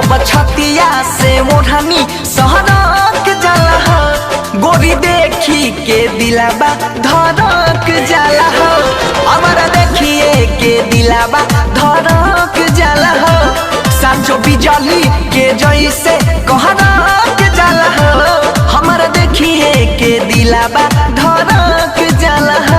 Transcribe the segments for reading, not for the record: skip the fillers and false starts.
जब छतिया से ओढ़नी सहरक जाला हो, गोरी देखी के दिलाबा धड़क जाला हो, हमारा देखिए के दिलाबा धड़क जाला हो, साचो बिजली के जैसे कहरक जाला हो, हमारा देखिए के दिलाबा धड़क जाला हो।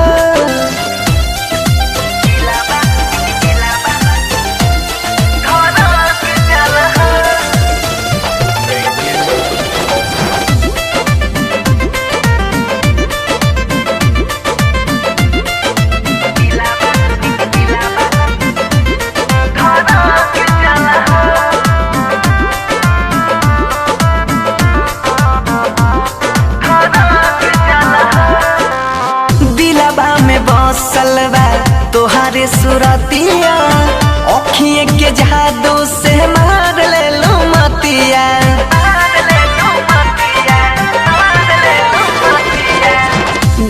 सलवा तोहारे सुरतिया अखिए के जादू से मार ले लो मतिया,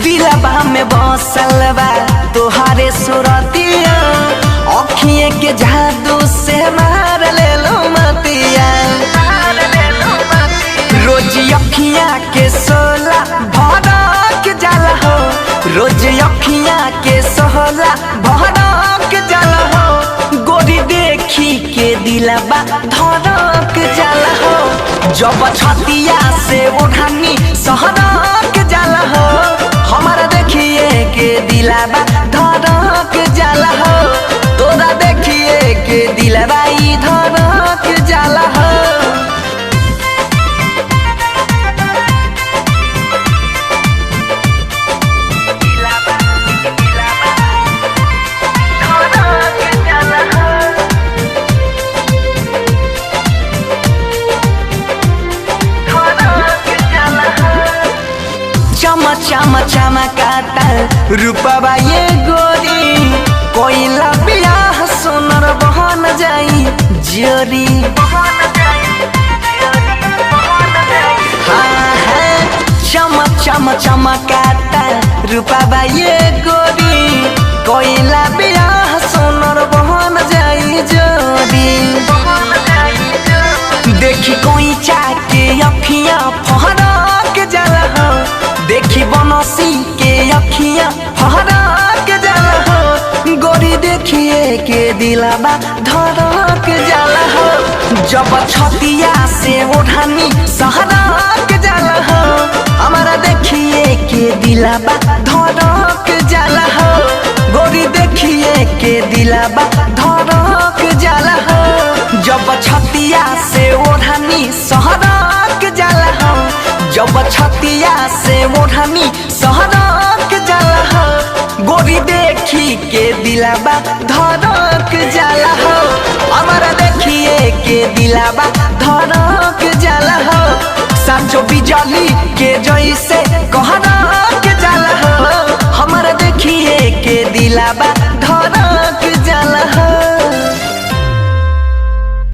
दिलबा में बसलवा तोहारे सुरतिया अखिए के जादू से मार ले लो मतिया, रोज अखिया के सोला भड़क जाला हो, रोज अखिया के सोहला भड़क जाला हो, गोरी देखी के दिलबा धड़क जाला हो, जब छतिया से ओढ़नी सहरक जाला हो, हमारा देखिए के दिलबा धड़क जाला हो, तोरा देखिए के दिलबा ई धड़क जाला हो। चम चमकाता रूपवा ये गोरी, कोइला बियाह सोनर बहन जाई जोरी, हाँ हाँ चम चम चमकाता रूपवा ये गोरी, कोइला बियाह सोनर बहन जाई जोरी, देखी कोई चाके अखियां फहरक जाला हो, देखी बनसी के अखियां फहरक जाला हो, गोरी देखिए के दिलबा धड़क जाला हो, जब छतिया से ओढ़नी सहरक जाला हो, हमारा देखिए के दिलबा धड़क जाला हो, गोरी देखिए के दिलबा धड़क